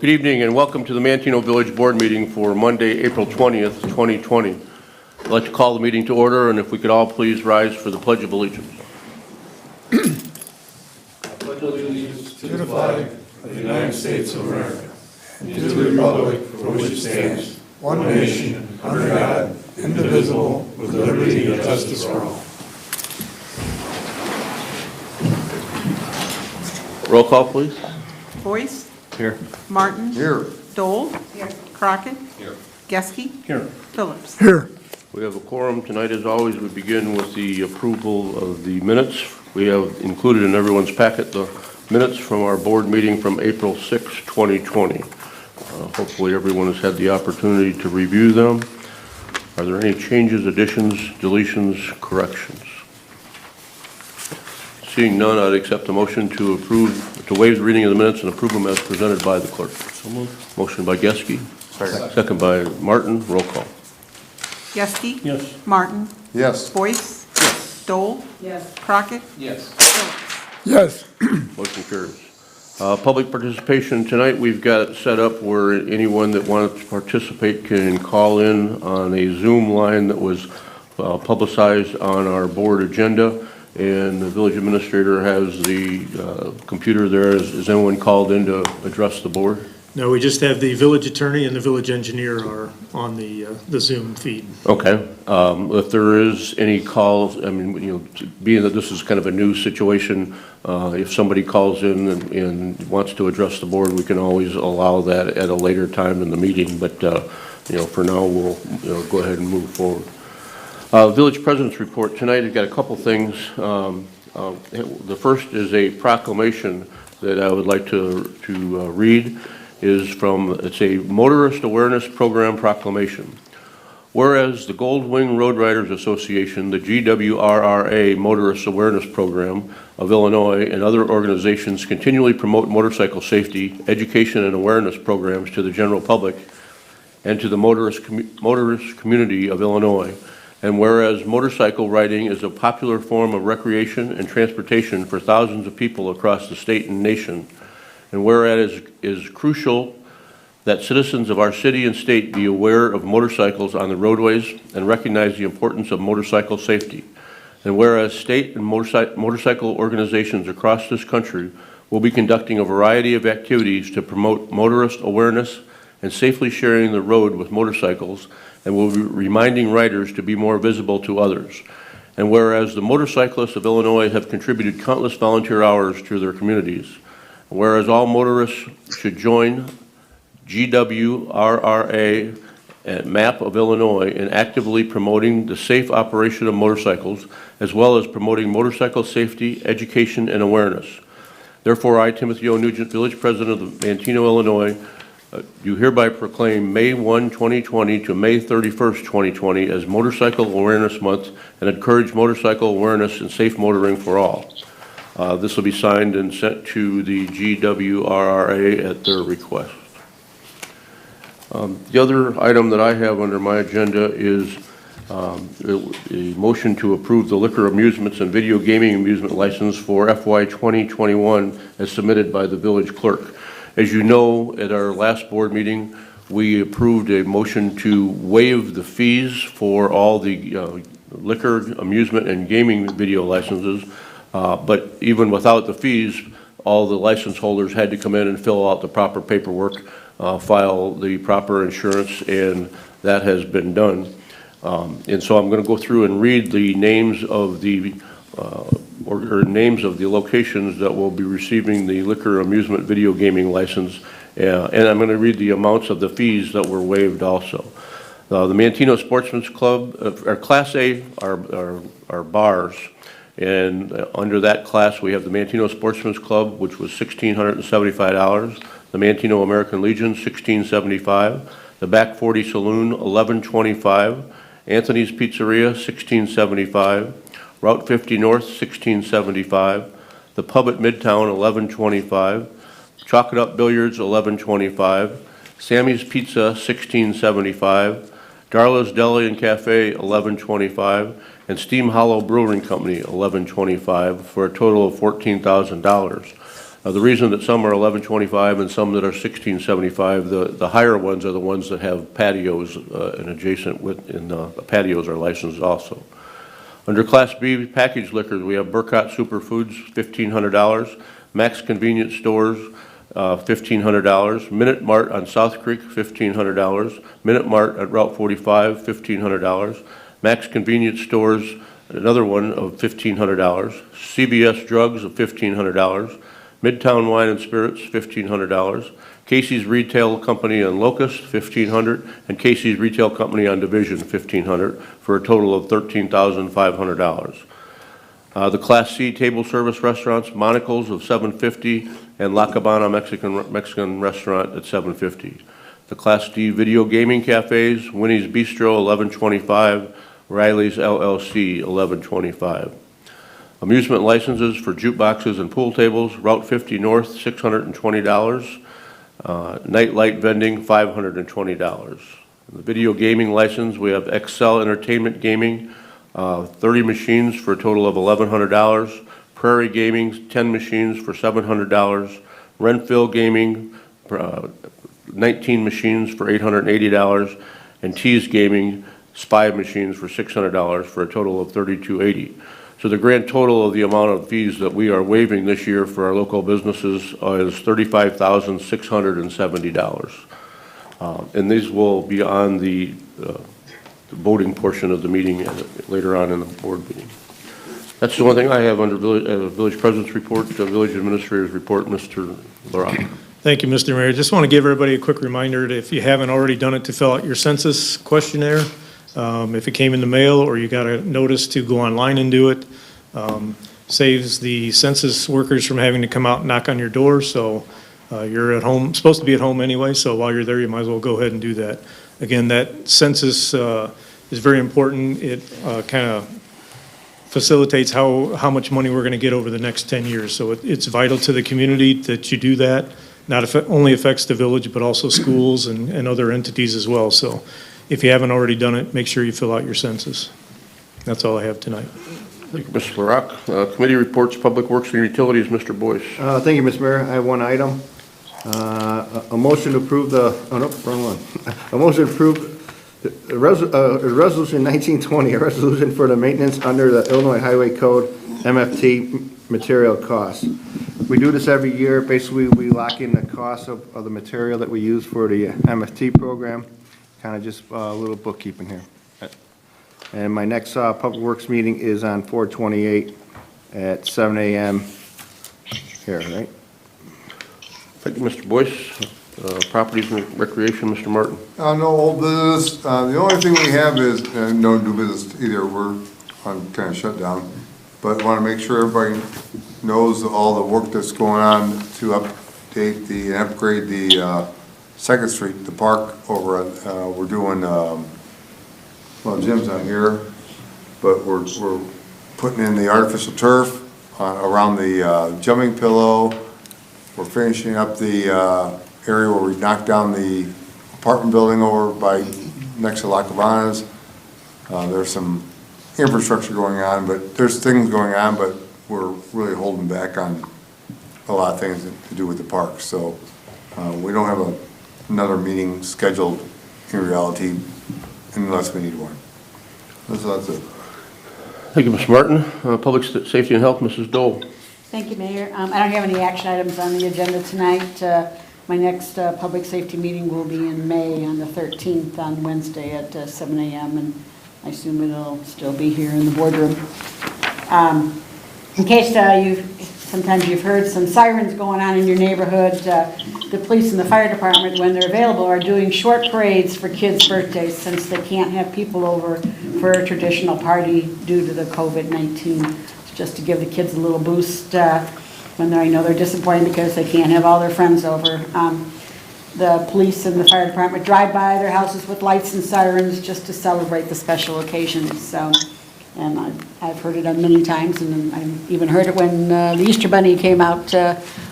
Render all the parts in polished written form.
Good evening and welcome to the Manteno Village Board meeting for Monday, April 20th, 2020. I'd like to call the meeting to order, and if we could all please rise for the Pledge of Allegiance. I pledge allegiance to the flag of the United States of America and to the republic for which it stands, one nation, under God, indivisible, with liberty and justice for all. Roll call, please. Boyce. Here. Martin. Here. Dole. Here. Crockett. Here. Geske. Here. Phillips. Here. We have a quorum tonight. As always, we begin with the approval of the minutes. We have included in everyone's packet the minutes from our board meeting from April 6, 2020. Hopefully everyone has had the opportunity to review them. Are there any changes, additions, deletions, corrections? Seeing none, I'd accept a motion to waive the reading of the minutes and approve them as presented by the clerk. So moved. Motion by Geske. Second by Martin. Roll call. Geske. Yes. Martin. Yes. Boyce. Yes. Dole. Yes. Crockett. Yes. Phillips. Yes. Motion carries. Public participation tonight, we've got set up where anyone that wants to participate can call in on a Zoom line that was publicized on our board agenda, and the village administrator has the computer there. Is anyone called in to address the board? No, we just have the village attorney and the village engineer are on the Zoom feed. Okay. If there is any calls, I mean, being that this is kind of a new situation, if somebody calls in and wants to address the board, we can always allow that at a later time in the meeting. But, for now, we'll, go ahead and move forward. Village President's Report tonight, I've got a couple things. The first is a proclamation that I would like to read. It's a Motorist Awareness Program proclamation. Whereas the Gold Wing Road Riders Association, the GWRRA Motorist Awareness Program of Illinois, and other organizations continually promote motorcycle safety, education, and awareness programs to the general public and to the motorist community of Illinois. And whereas motorcycle riding is a popular form of recreation and transportation for thousands of people across the state and nation, and whereas it is crucial that citizens of our city and state be aware of motorcycles on the roadways and recognize the importance of motorcycle safety. And whereas state and motorcycle organizations across this country will be conducting a variety of activities to promote motorist awareness and safely sharing the road with motorcycles, and will be reminding riders to be more visible to others. And whereas the motorcyclists of Illinois have contributed countless volunteer hours to their communities, whereas all motorists should join GWRRA and MAP of Illinois in actively promoting the safe operation of motorcycles, as well as promoting motorcycle safety, education, and awareness. Therefore, I, Timothy O. Nugent, Village President of Manteno, Illinois, do hereby proclaim May 1, 2020 to May 31st, 2020 as Motorcycle Awareness Month and encourage motorcycle awareness and safe motoring for all. This will be signed and sent to the GWRRA at their request. The other item that I have under my agenda is a motion to approve the liquor amusements and video gaming amusement license for FY 2021 as submitted by the village clerk. As you know, at our last board meeting, we approved a motion to waive the fees for all the liquor, amusement, and gaming video licenses. But even without the fees, all the license holders had to come in and fill out the proper paperwork, file the proper insurance, and that has been done. And so I'm going to go through and read the names of the names of the locations that will be receiving the liquor, amusement, video gaming license, and I'm going to read the amounts of the fees that were waived also. The Manteno Sportsman's Club, our Class A are bars. And under that class, we have the Manteno Sportsman's Club, which was $1,675. The Manteno American Legion, $1,675. The Back 40 Saloon, $1,125. Anthony's Pizzeria, $1,675. Route 50 North, $1,675. The Pub at Midtown, $1,125. Chalk It Up Billiards, $1,125. Sammy's Pizza, $1,675. Darla's Deli and Cafe, $1,125. And Steam Hollow Brewing Company, $1,125, for a total of $14,000. The reason that some are $11.25 and some that are $16.75, the higher ones are the ones that have patios and adjacent with, and patios are licensed also. Under Class B packaged liquors, we have Burkott Superfoods, $1,500. Max Convenience Stores, $1,500. Minute Mart on South Creek, $1,500. Minute Mart at Route 45, $1,500. Max Convenience Stores, another one of $1,500. CVS Drugs of $1,500. Midtown Wine and Spirits, $1,500. Casey's Retail Company on Locust, $1,500. And Casey's Retail Company on Division, $1,500, for a total of $13,500. The Class C table service restaurants, Monocle's of $750, and La Cabana Mexican Restaurant at $750. The Class D video gaming cafes, Winnie's Bistro, $11.25, Riley's LLC, $11.25. Amusement licenses for jukeboxes and pool tables, Route 50 North, $620. Night light vending, $520. The video gaming license, we have Excel Entertainment Gaming, 30 machines for a total of $1,100. Prairie Gaming, 10 machines for $700. Renville Gaming, 19 machines for $880. And Tees Gaming, 5 machines for $600 for a total of $3,280. So the grand total of the amount of fees that we are waiving this year for our local businesses is $35,670. And these will be on the voting portion of the meeting later on in the board meeting. That's the one thing I have under Village President's report, Village Administrator's report, Mr. LaRock. Thank you, Mr. Mayor. Just want to give everybody a quick reminder that if you haven't already done it, to fill out your census questionnaire. If it came in the mail or you got a notice to go online and do it, saves the census workers from having to come out and knock on your door. So you're at home, supposed to be at home anyway, so while you're there, you might as well go ahead and do that. Again, that census is very important. It kind of facilitates how much money we're going to get over the next 10 years. So it's vital to the community that you do that. Not only affects the village, but also schools and other entities as well. So if you haven't already done it, make sure you fill out your census. That's all I have tonight. Thank you, Mr. LaRock. Committee reports, Public Works and Utilities, Mr. Boyce. Thank you, Mr. Mayor. I have one item. A motion to approve the, oh, no, wrong one. A motion to approve Resolution 1920, a resolution for the maintenance under the Illinois Highway Code MFT material costs. We do this every year. Basically, we lock in the cost of the material that we use for the MFT program. Kind of just a little bookkeeping here. And my next Public Works meeting is on 4/28 at 7 a.m. here, right? Thank you, Mr. Boyce. Properties and Recreation, Mr. Martin. No old business. The only thing we have is no new business either. We're on kind of shut down. But I want to make sure everybody knows all the work that's going on to update and upgrade the 2nd Street, the park over at, we're doing, well, Jim's not here, but we're putting in the artificial turf around the jumping pillow. We're finishing up the area where we knocked down the apartment building over by next to La Cabana's. There's some infrastructure going on, but there's things going on, but we're really holding back on a lot of things to do with the park. So we don't have another meeting scheduled in reality unless we need one. That's it. Thank you, Mr. Martin. Public Safety and Health, Mrs. Dole. Thank you, Mayor. I don't have any action items on the agenda tonight. My next public safety meeting will be in May on the 13th on Wednesday at 7 a.m. and I assume it'll still be here in the boardroom. In case sometimes you've heard some sirens going on in your neighborhood, the police and the fire department, when they're available, are doing short parades for kids' birthdays since they can't have people over for a traditional party due to the COVID-19. Just to give the kids a little boost when I know they're disappointed because they can't have all their friends over. The police and the fire department drive by their houses with lights and sirens just to celebrate the special occasions. So, and I've heard it many times, and I've even heard it when the Easter Bunny came out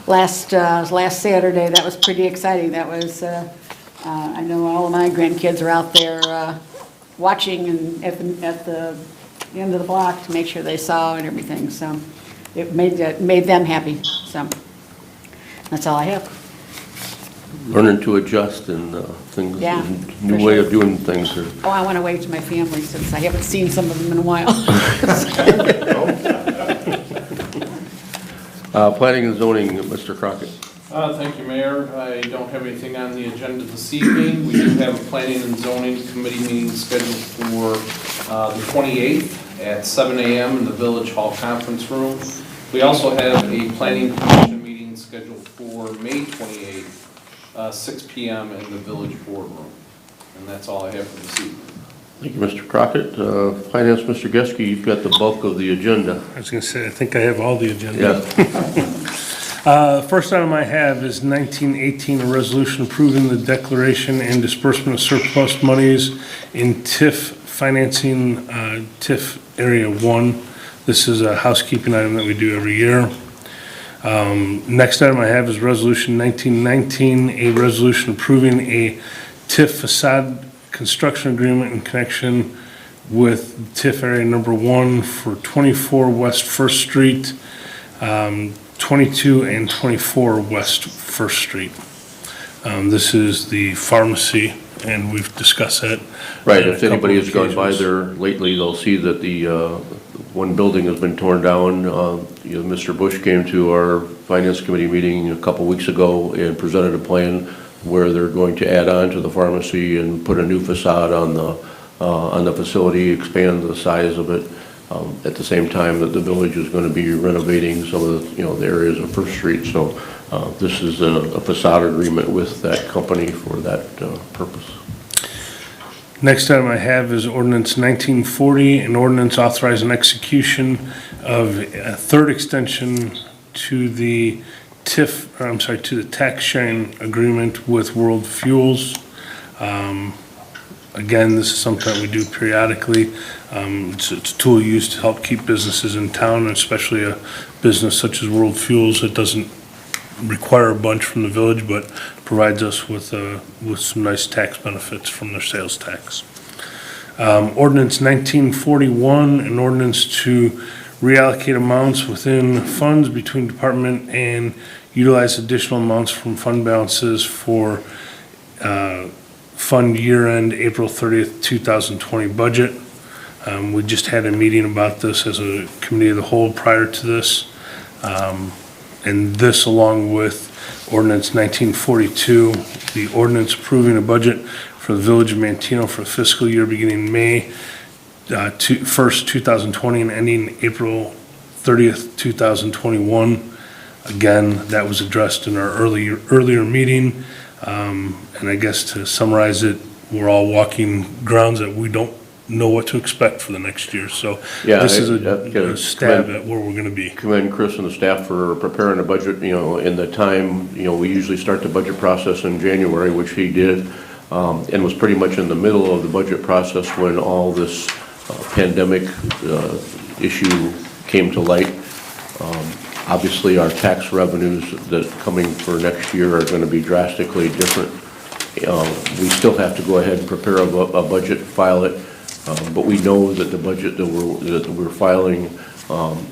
last Saturday. That was pretty exciting. That was, I know all of my grandkids are out there watching and at the end of the block to make sure they saw and everything. So it made them happy. So That's all I have. Learning to adjust and things, Yeah, new for way sure. of doing things. Oh, I want to wave to my family since I haven't seen some of them in a while. Planning and zoning, Mr. Crockett. Thank you, Mayor. I don't have anything on the agenda this evening. We do have a planning and zoning committee meeting scheduled for the 28th at 7 a.m. in the Village Hall Conference Room. We also have a planning commission meeting scheduled for May 28th, 6 p.m. in the Village Boardroom. And that's all I have for this evening. Thank you, Mr. Crockett. Finance, Mr. Geske, you've got the bulk of the agenda. I was going to say, I think I have all the agenda. Yeah. First item I have is 1918, a resolution approving the declaration and disbursement of surplus monies in TIF financing, TIF Area 1. This is a housekeeping item that we do every year. Next item I have is Resolution 1919, a resolution approving a TIF facade construction agreement in connection with TIF Area Number 1 for 24 West First Street, 22 and 24 West First Street. This is the pharmacy, and we've discussed that. Right, on a if anybody couple has of gone by occasions. there lately, they'll see that the one building has been torn down. Mr. Bush came to our finance committee meeting a couple weeks ago and presented a plan where they're going to add on to the pharmacy and put a new facade on the facility, expand the size of it. At the same time that the village is going to be renovating some of the, the areas of First Street. So this is a facade agreement with that company for that purpose. Next item I have is ordinance 1940, an ordinance authorizing execution of a third extension to the to the tax sharing agreement with World Fuels. Again, this is something that we do periodically. It's a tool used to help keep businesses in town, and especially a business such as World Fuels that doesn't require a bunch from the village, but provides us with some nice tax benefits from their sales tax. Ordinance 1941, an ordinance to reallocate amounts within funds between department and utilize additional amounts from fund balances for fund year-end April 30th, 2020 budget. We just had a meeting about this as a committee of the whole prior to this. And this, along with ordinance 1942, the ordinance approving a budget for the village of Manteno for fiscal year beginning May 1st, 2020 and ending April 30th, 2021. Again, that was addressed in our earlier meeting. And I guess to summarize it, we're all walking grounds that we don't know what to expect for the next year. So Yeah, this is I've got to a stab commend- at where we're going to be. Commend Chris and the staff for preparing a budget, in the time, we usually start the budget process in January, which he did, and was pretty much in the middle of the budget process when all this pandemic issue came to light. Obviously, our tax revenues that coming for next year are going to be drastically different. We still have to go ahead and prepare a budget, file it, but we know that the budget that we're filing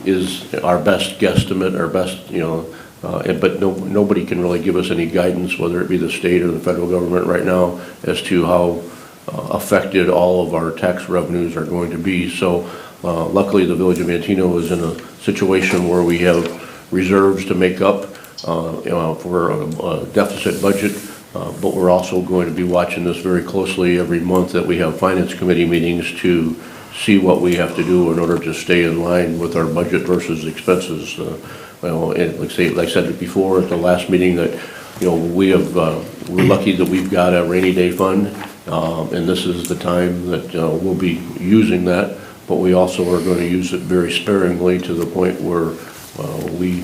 is our best guesstimate, our best, but nobody can really give us any guidance, whether it be the state or the federal government right now, as to how affected all of our tax revenues are going to be. So luckily, the village of Manteno is in a situation where we have reserves to make up for a deficit budget, but we're also going to be watching this very closely every month that we have finance committee meetings to see what we have to do in order to stay in line with our budget versus expenses. And like I said before at the last meeting, that we're lucky that we've got a rainy day fund, and this is the time that we'll be using that. But we also are going to use it very sparingly to the point where we,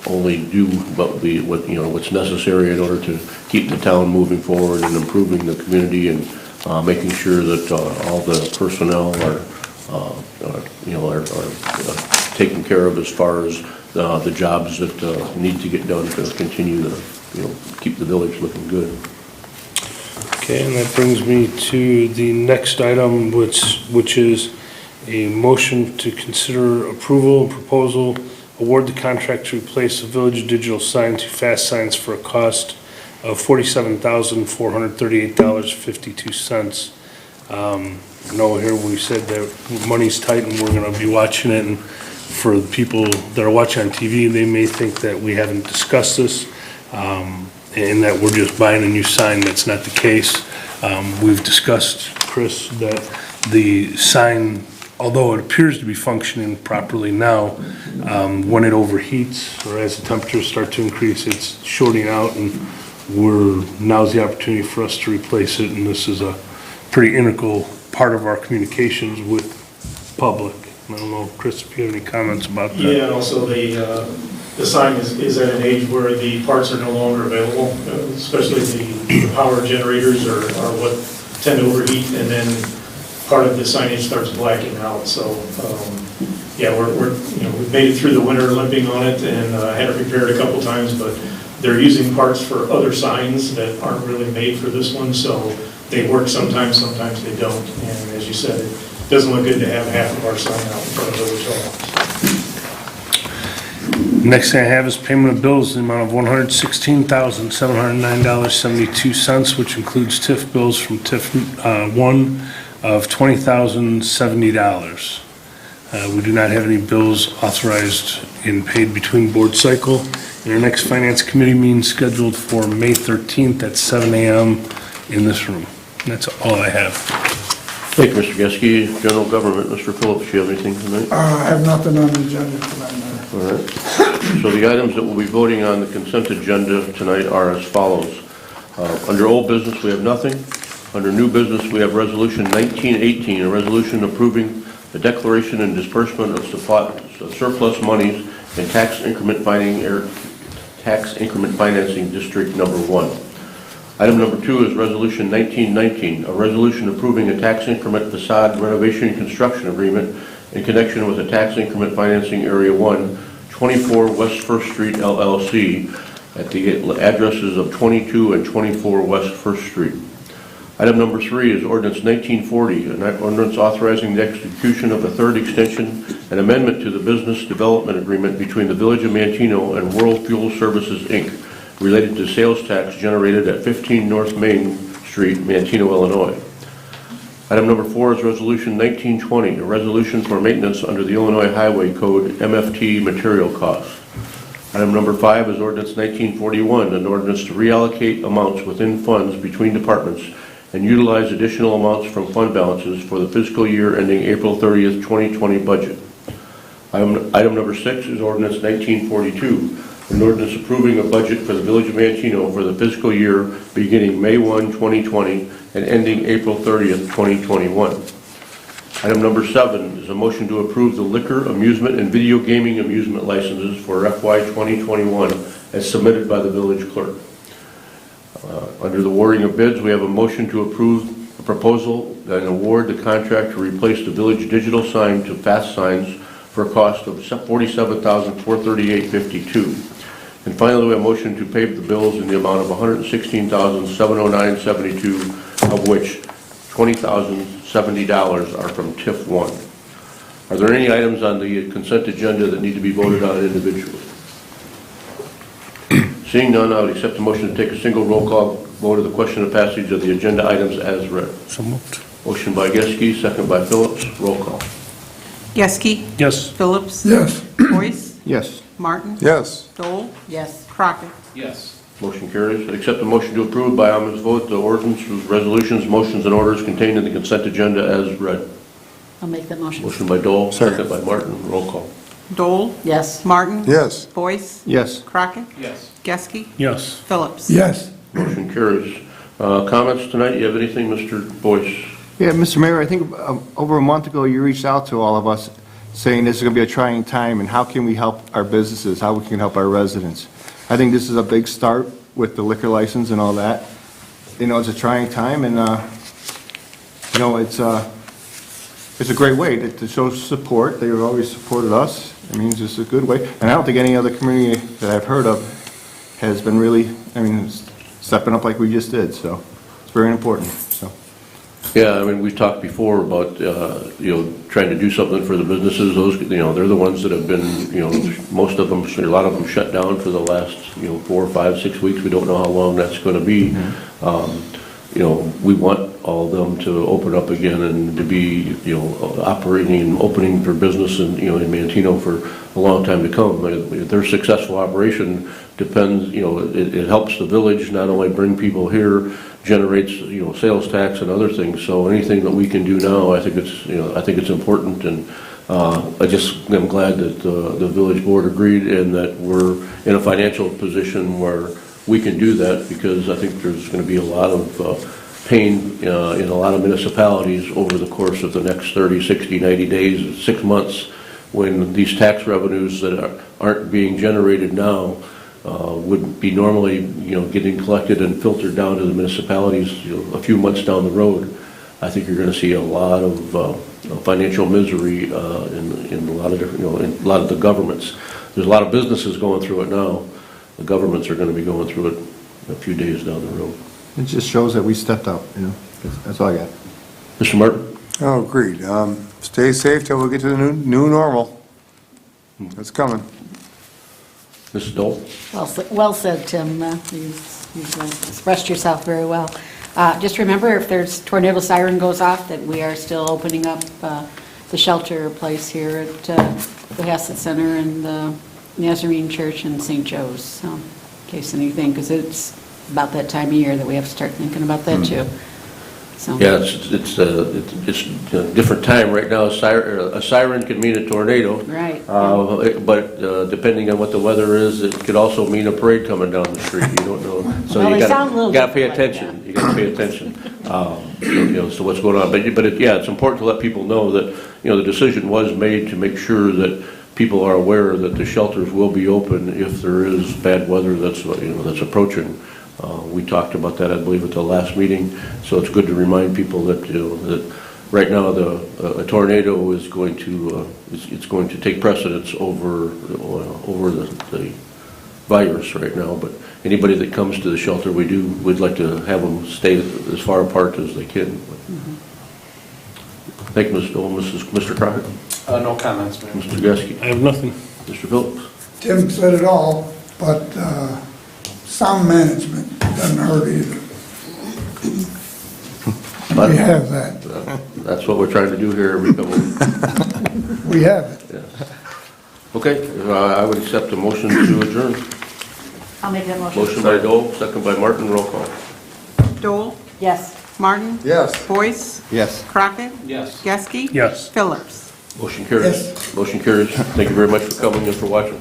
only do what's necessary in order to keep the town moving forward and improving the community and making sure that all the personnel are taken care of as far as the jobs that need to get done to continue to, keep the village looking good. Okay, and that brings me to the next item, which is a motion to consider approval and proposal award the contract to replace the village digital sign to fast signs for a cost of $47,438.52. I know here we said that money's tight and we're gonna be watching it, and for the people that are watching on TV, they may think that we haven't discussed this, and that we're just buying a new sign. That's not the case. We've discussed, Chris, that the sign, although it appears to be functioning properly now, when it overheats or as the temperatures start to increase, it's shorting out, and now's the opportunity for us to replace it, and this is a pretty integral part of our communications with public. I don't know, Chris, if you have any comments about that. Yeah, and also the sign is at an age where the parts are no longer available, especially the power generators are what tend to overheat, and then part of the signage starts blacking out. So, yeah, we've made it through the winter limping on it and had it repaired a couple times, but they're using parts for other signs that aren't really made for this one, so they work sometimes they don't. And as you said, it doesn't look good to have half of our sign out in front of Village Hall. Next thing I have is payment of bills in the amount of $116,709.72, which includes TIF bills from TIF 1 of $20,070. We do not have any bills authorized and paid between board cycle. And our next finance committee meeting is scheduled for May 13th at 7 a.m. in this room. And that's all I have. Thank you, Mr. Geske. General Government, Mr. Phillips, you have anything tonight? I have nothing on the agenda tonight, Mayor. All right. So the items that we'll be voting on the consent agenda tonight are as follows. Under old business, we have nothing. Under new business, we have Resolution 1918, a resolution approving the declaration and disbursement of surplus monies in tax increment financing District Number 1. Item number 2 is Resolution 1919, a resolution approving a tax increment facade renovation and construction agreement in connection with a tax increment financing Area 1, 24 West First Street LLC at the addresses of 22 and 24 West First Street. Item number 3 is Ordinance 1940, an ordinance authorizing the execution of a third extension and amendment to the business development agreement between the Village of Manteno and World Fuel Services, Inc., related to sales tax generated at 15 North Main Street, Manteno, Illinois. Item number 4 is Resolution 1920, a resolution for maintenance under the Illinois Highway Code MFT material costs. Item number 5 is Ordinance 1941, an ordinance to reallocate amounts within funds between departments and utilize additional amounts from fund balances for the fiscal year ending April 30th, 2020 budget. Item number 6 is Ordinance 1942, an ordinance approving a budget for the Village of Manteno for the fiscal year beginning May 1, 2020 and ending April 30th, 2021. Item number 7 is a motion to approve the liquor, amusement, and video gaming amusement licenses for FY 2021 as submitted by the village clerk. Under the awarding of bids, we have a motion to approve a proposal and award the contract to replace the village digital sign to fast signs for a cost of $47,438.52. And finally, we have a motion to pay the bills in the amount of $116,709.72, of which $20,070 are from TIF 1. Are there any items on the consent agenda that need to be voted on individually? Seeing none, I would accept the motion to take a single roll call vote of the question of passage of the agenda items as read. So moved. Motion by Geske, second by Phillips. Roll call. Geske? Yes. Phillips? Yes. Boyce? Yes. Martin? Yes. Dole? Yes. Crockett? Yes. Motion carries. I accept the motion to approve by unanimous vote the ordinance, resolutions, motions, and orders contained in the consent agenda as read. I'll make that motion. Motion by Dole, second Second. by Martin. Roll call. Dole? Yes. Martin? Yes. Boyce? Yes. Crockett? Yes. Geske? Yes. Phillips? Yes. Motion carries. Comments tonight? You have anything, Mr. Boyce? Yeah, Mr. Mayor, I think over a month ago, you reached out to all of us saying this is going to be a trying time, and how can we help our businesses, how we can help our residents. I think this is a big start with the liquor license and all that. You know, it's a trying time, and, you know, it's a great way to show support. They've always supported us. I mean, it's just a good way. And I don't think any other community that I've heard of has been really, stepping up like we just did, so it's very important, so. Yeah, I mean, we've talked before about, trying to do something for the businesses. Those, they're the ones that have been, most of them, a lot of them shut down for the last, 4, 5, 6 weeks. We don't know how long that's going to be. We want all of them to open up again and to be, operating and opening for business in Manteno for a long time to come. Their successful operation depends, it helps the village not only bring people here, generates, sales tax and other things. So anything that we can do now, I think it's important. And I'm glad that the village board agreed and that we're in a financial position where we can do that, because I think there's going to be a lot of pain in a lot of municipalities over the course of the next 30, 60, 90 days, 6 months, when these tax revenues that aren't being generated now would be normally, getting collected and filtered down to the municipalities, a few months down the road. I think you're going to see a lot of financial misery in a lot of different, in a lot of the governments. There's a lot of businesses going through it now. The governments are going to be going through it a few days down the road. It just shows that we stepped up, That's all I got. Mr. Martin? Oh, agreed. Stay safe till we get to the new normal. It's coming. Mrs. Dole? Well said, Tim. You've expressed yourself very well. Just remember, if there's tornado siren goes off, that we are still opening up the shelter place here at the Hassett Center and the Nazarene Church and St. Joe's, so in case anything, because it's about that time of year that we have to start thinking about that too. So. Yeah, it's a different time right now. A siren can mean a tornado. Right. But depending on what the weather is, it could also mean a parade coming down the street. You don't know. So Well, you they sound a little got to pay different like attention. that. You got to pay attention. So what's going on? But it's important to let people know that the decision was made to make sure that people are aware that the shelters will be open if there is bad weather that's approaching. We talked about that, I believe, at the last meeting. So it's good to remind people that that right now a tornado is going to it's going to take precedence over the virus right now. But anybody that comes to the shelter, we'd like to have them stay as far apart as they can. Thank you, Ms. Dole. Mr. Crockett? No comments, Mayor. Mr. Geske? I have nothing. Mr. Phillips? Tim said it all, but sound management doesn't hurt either. We have that. That's what we're trying to do here every couple of We have it. yeah. Okay, I would accept a motion to adjourn. I'll make that motion. Motion by Dole, second by Martin, roll call. Dole, Yes. Martin, Yes. Boyce, Yes. Crockett, Yes. Geske. Yes. Phillips. Motion carries. Yes. Motion carries. Thank you very much for coming and for watching.